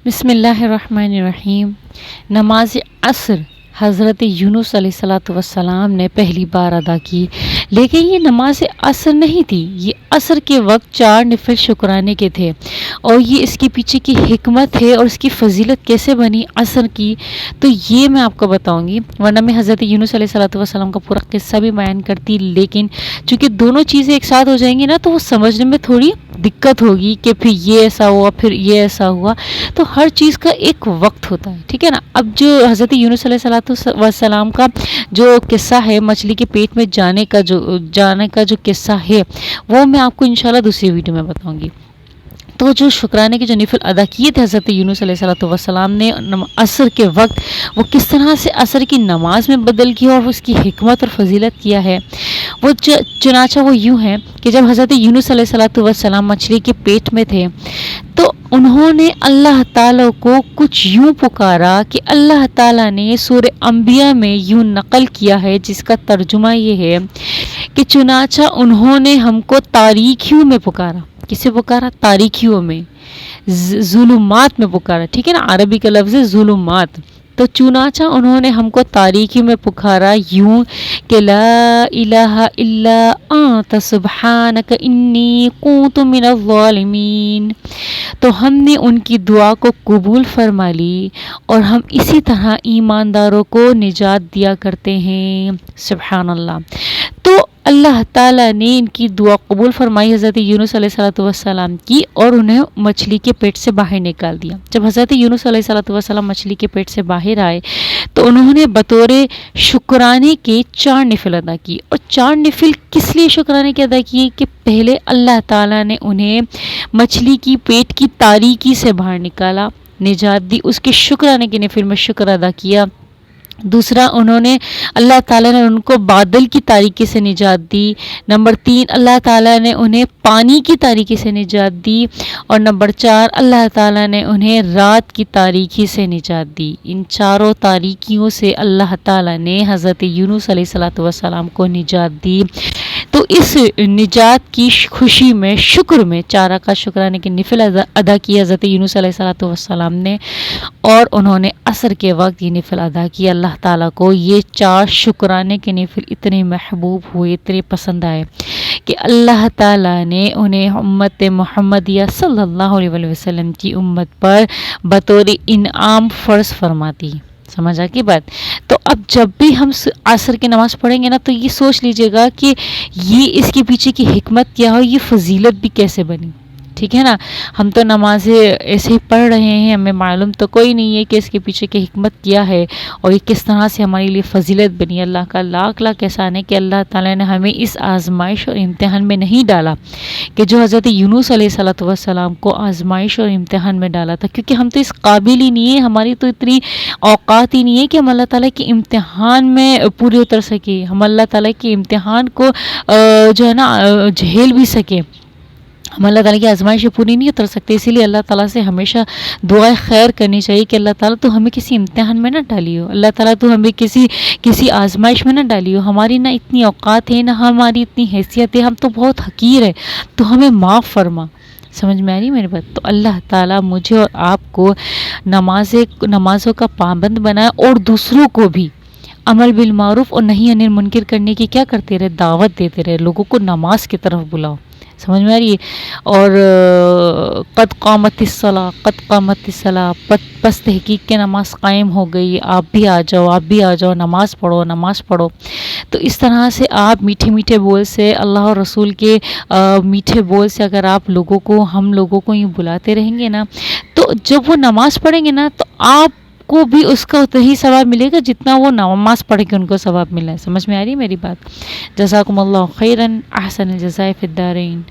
بسم اللہ الرحمن الرحیم۔ نماز عصر حضرت یونس علیہ الصلاۃ والسلام نے پہلی بار ادا کی، لیکن یہ نماز عصر نہیں تھی، یہ عصر کے وقت 4 نفل شکرانے کے تھے، اور یہ اس کے پیچھے کی حکمت ہے اور اس کی فضیلت کیسے بنی عصر کی، تو یہ میں آپ کو بتاؤں گی، ورنہ میں حضرت یونس علیہ الصلاۃ والسلام کا پورا قصہ بھی بیان کرتی، لیکن چونکہ دونوں چیزیں ایک ساتھ ہو جائیں گی نا تو وہ سمجھنے میں تھوڑی دقت ہوگی کہ پھر یہ ایسا ہوا پھر یہ ایسا ہوا، تو ہر چیز کا ایک وقت ہوتا ہے، ٹھیک ہے نا۔ اب جو حضرت یونس علیہ السلام کا جو قصہ ہے مچھلی کے پیٹ میں جانے کا جو قصہ ہے، وہ میں آپ کو انشاءاللہ دوسری ویڈیو میں بتاؤں گی۔ تو جو شکرانے کے جو نفل ادا کیے تھے حضرت یونس علیہ السلام نے عصر کے وقت، وہ کس طرح سے عصر کی نماز میں بدل کیا اور اس کی حکمت اور فضیلت کیا ہے، وہ چنانچہ وہ یوں ہے کہ جب حضرت یونس علیہ السلام مچھلی کے پیٹ میں تھے تو انہوں نے اللہ تعالیٰ کو کچھ یوں پکارا کہ اللہ تعالیٰ نے سورہ انبیاء میں یوں نقل کیا ہے، جس کا ترجمہ یہ ہے کہ چنانچہ انہوں نے ہم کو تاریکیوں میں پکارا۔ کسے پکارا؟ تاریکیوں میں، ظلمات میں پکارا، ٹھیک ہے نا، عربی کا لفظ ہے ظلمات۔ تو چنانچہ انہوں نے ہم کو تاریکیوں میں پکارا یوں کہ لا الہ الا انت سبحانک انی کنت من الظالمین، تو ہم نے ان کی دعا کو قبول فرما لی اور ہم اسی طرح ایمانداروں کو نجات دیا کرتے ہیں۔ سبحان اللہ۔ تو اللہ تعالیٰ نے ان کی دعا قبول فرمائی حضرت یونس علیہ السلام کی، اور انہیں مچھلی کے پیٹ سے باہر نکال دیا۔ جب حضرت یونس علیہ السلام مچھلی کے پیٹ سے باہر آئے تو انہوں نے بطور شکرانے کے 4 نفل ادا کیے، اور 4 نفل کس لیے شکرانے کے ادا کیے کہ پہلے اللہ تعالیٰ نے انہیں مچھلی کی پیٹ کی تاریکی سے باہر نکالا، نجات دی، اس کے شکرانے کے نفل میں شکر ادا کیا۔ دوسرا، انہوں نے اللہ تعالیٰ نے ان کو بادل کی تاریکی سے نجات دی۔ نمبر 3، اللہ تعالیٰ نے انہیں پانی کی تاریکی سے نجات دی، اور نمبر 4، اللہ تعالیٰ نے انہیں رات کی تاریکی سے نجات دی۔ ان چاروں تاریکیوں سے اللہ تعالیٰ نے حضرت یونس علیہ السلام کو نجات دی۔ تو اس نجات کی خوشی میں، شکر میں، 4 رکعت شکرانے کے نفل ادا کیا حضرت یونس علیہ السلام نے، اور انہوں نے عصر کے وقت یہ نفل ادا کیا۔ اللہ تعالیٰ کو یہ 4 شکرانے کے نفل اتنے محبوب ہوئے، اتنے پسند آئے کہ اللہ تعالیٰ نے انہیں امت محمدیہ صلی اللہ علیہ وسلم کی امت پر بطور انعام فرض فرما دی۔ سمجھا کی بات؟ تو اب جب بھی ہم عصر کی نماز پڑھیں گے نا تو یہ سوچ لیجئے گا کہ یہ اس کے پیچھے کی حکمت کیا ہو، یہ فضیلت بھی کیسے بنی، ٹھیک ہے نا۔ ہم تو نمازیں ایسے ہی پڑھ رہے ہیں، ہمیں معلوم تو کوئی نہیں ہے کہ اس کے پیچھے کی حکمت کیا ہے اور یہ کس طرح سے ہمارے لیے فضیلت بنی۔ اللہ کا لاکھ لاکھ احسان ہے کہ اللہ تعالیٰ نے ہمیں اس آزمائش اور امتحان میں نہیں ڈالا کہ جو حضرت یونس علیہ السلام کو آزمائش اور امتحان میں ڈالا تھا، کیونکہ ہم تو اس قابل ہی نہیں ہیں، ہماری تو اتنی اوقات ہی نہیں ہے کہ ہم اللہ تعالیٰ کے امتحان میں پورے اتر سکیں، ہم اللہ تعالیٰ کے امتحان کو جو ہے نا جھیل بھی سکیں۔ ہم اللہ تعالیٰ کی آزمائش پوری نہیں اتر سکتے، اسی لیے اللہ تعالیٰ سے ہمیشہ دعائیں خیر کرنی چاہیے کہ اللہ تعالیٰ تو ہمیں کسی امتحان میں نہ ڈالیو، اللہ تعالیٰ تو ہمیں کسی آزمائش میں نہ ڈالیو، ہماری نہ اتنی اوقات ہے، نہ ہماری اتنی حیثیت ہے، ہم تو بہت حقیر ہے، تو ہمیں معاف فرما۔ سمجھ میں آ رہی میری بات؟ تو اللہ تعالیٰ مجھے اور آپ کو نمازوں کا پابند بنائے، اور دوسروں کو بھی عمل بالمعروف اور نہی عن المنکر کرنے کی کیا کرتے رہے؟ دعوت دیتے رہے، لوگوں کو نماز کی طرف بلاؤ۔ سمجھ میں آ رہی ہے؟ اور قد قامت الصلاۃ، پس تحقیق کے نماز قائم ہو گئی، آپ بھی آ جاؤ، نماز پڑھو۔ تو اس طرح سے آپ میٹھے میٹھے بول سے، اللہ اور رسول کے میٹھے بول سے اگر آپ ہم لوگوں کو یوں بلاتے رہیں گے نا، تو جب وہ نماز پڑھیں گے نا تو آپ کو بھی اس کا اتنا ہی ثواب ملے گا جتنا وہ نماز پڑھ کے ان کو ثواب ملا ہے۔ سمجھ میں آ رہی ہے میری بات؟ جزاکم اللہ خیرا، احسن الجزاء فی الدارین۔